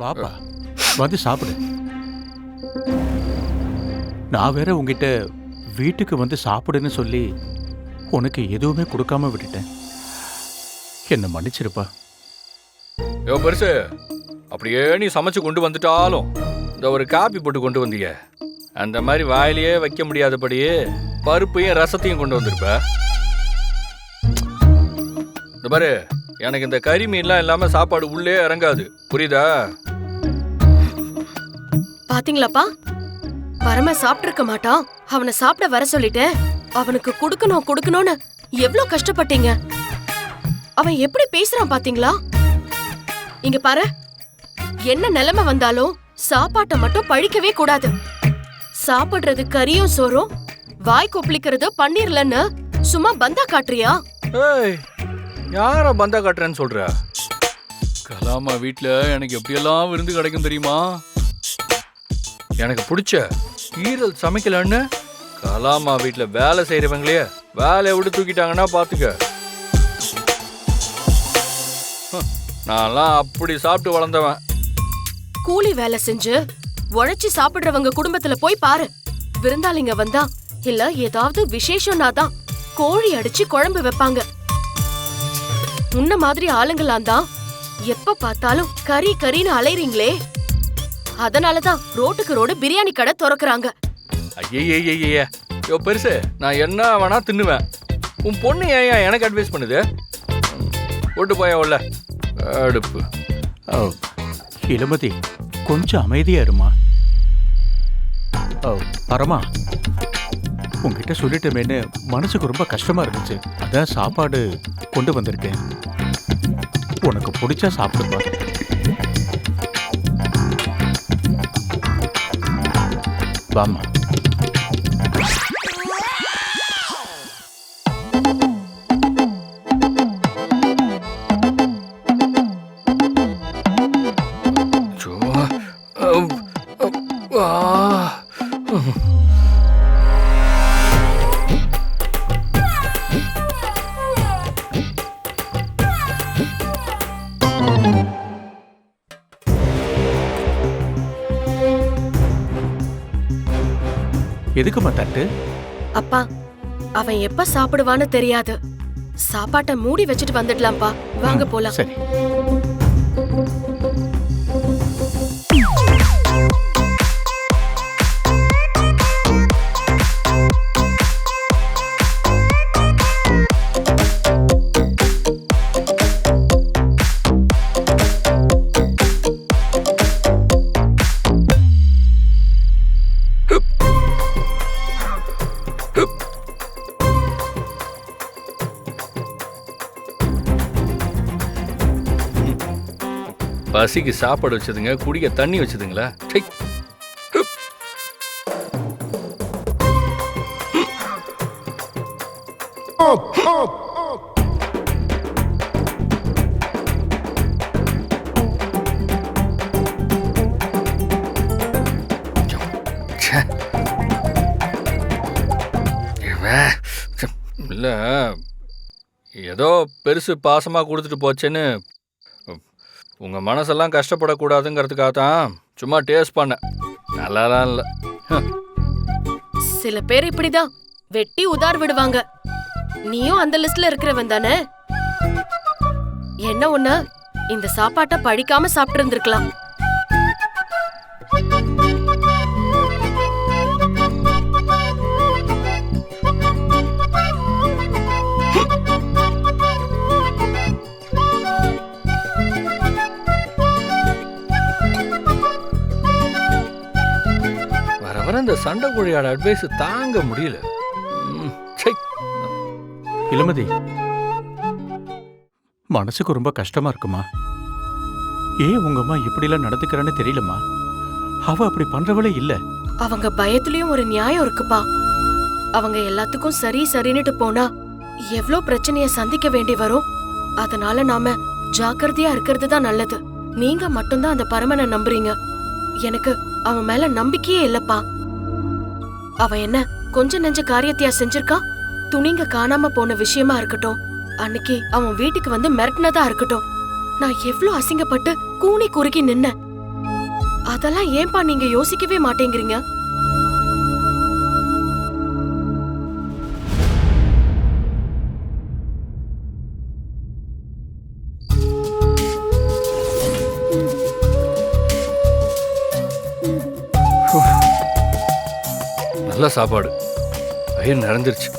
வாப்பா, வந்து சாப்பிடு. நான் வேற உங்ககிட்ட வீட்டுக்கு வந்து சாப்பிடுன்னு சொல்லி உனக்கு எதுவுமே கொடுக்காம விட்டுட்டேன். என்ன மன்னிச்சிருப்பா. யோ பெருசு, அப்படியே நீ சமைச்சு கொண்டு வந்துட்டாலும் இந்த ஒரு காப்பி போட்டு கொண்டு வந்தீங்க, அந்த மாதிரி வாயிலேயே வைக்க முடியாதபடியே பருப்பையும் ரசத்தையும் கொண்டு வந்திருப்ப. இந்த பாரு, எனக்கு இந்த கறி மீன்லாம் இல்லாம சாப்பாடு உள்ளே இறங்காது, புரியுதா? பாத்தீங்களாப்பா, பரம சாப்பிட்டிருக்க மாட்டான். அவனை சாப்பிட வர சொல்லிட்டேன். அவனுக்கு கொடுக்கணும்னு எவ்வளவு கஷ்டப்பட்டீங்க. அவன் எப்படி பேசுறான் பாத்தீங்களா? இங்க பாரு, என்ன நிலைமை வந்தாலும் சாப்பாட்டை மட்டும் பழிக்கவே கூடாது. சாப்பிடுறது கறியும் சோறும், வாய் கொப்பளிக்கிறது பன்னீர்லன்னு சும்மா பந்தா காட்டுறியா? ஏய், யார பந்தா காட்டுறேன்னு சொல்ற? கலாமா வீட்டுல எனக்கு எப்படியெல்லாம் விருந்து கிடைக்கும் தெரியுமா? எனக்கு பிடிச்ச ஈரல் சமைக்கலன்னு கலாமா வீட்டுல வேலை செய்யறவங்களே வேலையை விட்டு தூக்கிட்டாங்கன்னா பாத்துக்க. நான்லாம் அப்படி சாப்பிட்டு வளர்ந்தவன். கூலி வேலை செஞ்சு உழைச்சி சாப்பிடுறவங்க குடும்பத்துல போய் பாரு. விருந்தாளிங்க வந்தா இல்ல ஏதாவது விசேஷம்னா தான் கோழி அடிச்சு குழம்பு வைப்பாங்க. உன்ன மாதிரி ஆளுங்களாம் தான் எப்ப பார்த்தாலும் கறி கறின்னு அலைறீங்களே. அதனாலதான் ரோட்டுக்கு ரோடு பிரியாணி கடை திறக்கிறாங்க. ஐயே, யோ பெருசு, நான் என்ன வேணா தின்னுவேன். உன் பொண்ணு ஏன் எனக்கு அட்வைஸ் பண்ணுது? ஓட்டு போயா உள்ள அடுப்பு. இளமதி, கொஞ்சம் அமைதியா இருமா. பரமா, உங்ககிட்ட சொல்லிட்டமேன்னு மனசுக்கு ரொம்ப கஷ்டமா இருந்துச்சு. அதான் சாப்பாடு கொண்டு வந்திருக்கேன். உனக்கு பிடிச்சா சாப்பிடுப்பா. வாமா. எதுக்குமா தட்டு? அப்பா, அவன் எப்ப சாப்பிடுவான்னு தெரியாது. சாப்பாட்டை மூடி வச்சுட்டு வந்துடலாம்ப்பா. வாங்க போலாம். சரி. பசிக்கு சாப்பாடு வச்சதுங்க, குடிக்க தண்ணி வச்சதுங்களா? இல்ல, ஏதோ பெருசு பாசமா கொடுத்துட்டு போச்சேன்னு உங்க மனசெல்லாம் கஷ்டப்படக்கூடாதுங்கிறதுக்காக தான் சும்மா டேஸ்ட் பண்ணேன். நல்லாலாம் இல்ல. சில பேர் இப்படிதான் வெட்டி உதார் விடுவாங்க. நீயும் அந்த லிஸ்ட்ல இருக்கிறவன் தானே? என்ன ஒண்ணு, இந்த சாப்பாட்டை பழிக்காம சாப்பிட்டு இருந்திருக்கலாம். இந்த சண்டை கோழியோட அட்வைஸ் தாங்க முடியல. இளமதி, மனசுக்கு ரொம்ப கஷ்டமா இருக்குமா? ஏன் உங்க அம்மா இப்படிலாம் நடந்துக்கிறான்னு தெரியலமா. அவ அப்படி பண்றவளே இல்ல. அவங்க பயத்திலயும் ஒரு நியாயம் இருக்குப்பா. அவங்க எல்லாத்துக்கும் சரி சரின்னுட்டு போனா எவ்வளவு பிரச்சனைய சந்திக்க வேண்டி வரும். அதனால நாம ஜாக்கிரதையா இருக்கிறது தான் நல்லது. நீங்க மட்டும்தான் அந்த பரமனை நம்புறீங்க. எனக்கு அவன் மேல நம்பிக்கையே இல்லப்பா. அவன் என்ன கொஞ்ச நெஞ்ச காரியத்தையா செஞ்சிருக்கா? துணிங்க காணாம போன விஷயமா இருக்கட்டும், அன்னைக்கு அவன் வீட்டுக்கு வந்து மிரட்டினதா இருக்கட்டும், நான் எவ்வளவு அசிங்கப்பட்டு கூனி குறுக்கி நின்ன. அதெல்லாம் ஏன்பா நீங்க யோசிக்கவே மாட்டேங்கிறீங்க? நல்ல சாப்பாடு, வயிறு நிறைஞ்சிருச்சு,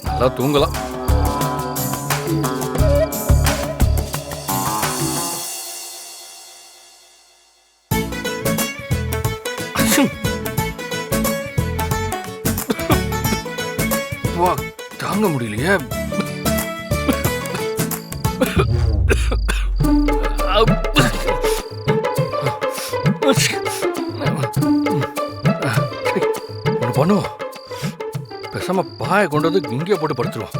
நல்லா தூங்கலாம். வா, தாங்க முடியலையே. ஒன்று பண்ணுவோம், பேசாம பாயை கொண்டு வந்து இங்கே போட்டு படுத்துருவோம்.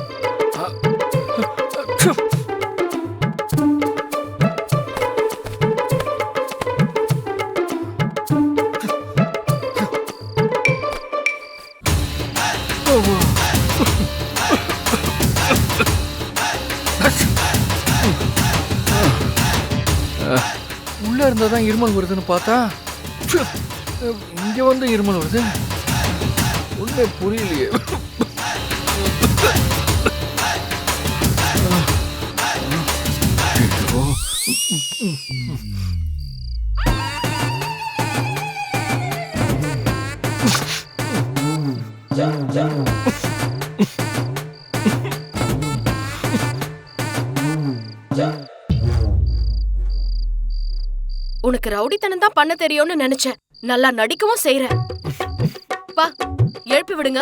உள்ள இருந்தாதான் இருமல் வருதுன்னு பார்த்தா இங்க வந்து இருமல் வருது. ஒண்ணே புரியலையே. உனக்கு ரவுடித்தனம் தான் பண்ண தெரியும்னு நினைச்சேன். நல்லா நடிக்கவும் செய்யற. பா, எழுப்பி விடுங்க.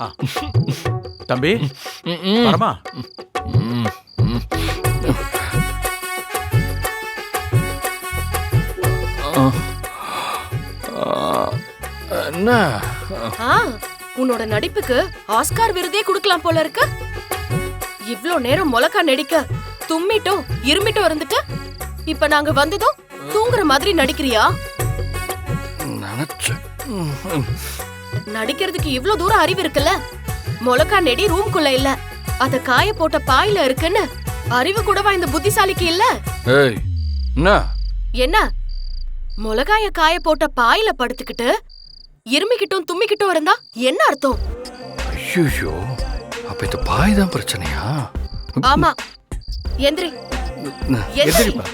ஆ. தம்பி வரமா? என்ன? உன்னோட நடிப்புக்கு ஆஸ்கார் விருதே கொடுக்கலாம் போல இருக்கு. இவ்ளோ நேரம் மொளகா நடிக்க தும்மிட்டும் இருமிட்டும் இருந்துட்டு இப்ப நாங்க வந்ததும் தூங்குற மாதிரி நடிக்கிறியா? நடிக்கிறதுக்கு இவ்ளோ தூரம் அறிவு இருக்குல்ல. மொளகா நெடி ரூம்குள்ள இல்ல, அத காய போட்ட பாயில இருக்குன்னு அறிவு கூடவா இந்த புத்திசாலிக்கு இல்ல? ஏய், என்ன? மொளகாய காய போட்ட பாயில படுத்துக்கிட்டு இருமிக்கிட்டும் தும்மிக்கிட்டும் இருந்தா என்ன அர்த்தம்? ஐயோ, அப்ப இந்த பாய் தான் பிரச்சனையா? ஆமா. எந்திரி. எந்திரிப்பா.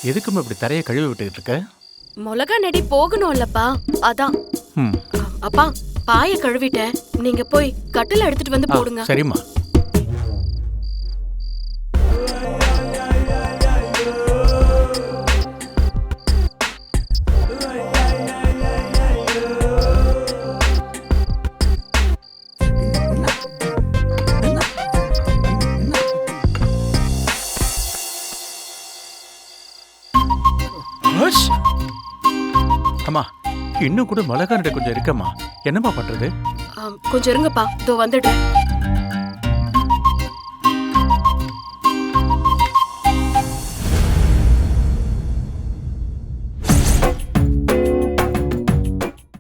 எதுக்கும் இப்படி தரையை கழுவி விட்டுக்கிட்டு இருக்க? மொளகா நெடி போகணும் இல்லப்பா, அதான். ம். அப்பா, பாய கழுவிட்டேன், நீங்க போய் கட்டில எடுத்துட்டு வந்து போடுங்க. சரிம்மா. அம்மா, இன்னும் கூட மிளகா நெடி கொஞ்சம் இருக்கம்மா. என்னம்மா பண்றது? கொஞ்சம் இருங்கப்பா, இதோ வந்துடுறேன்.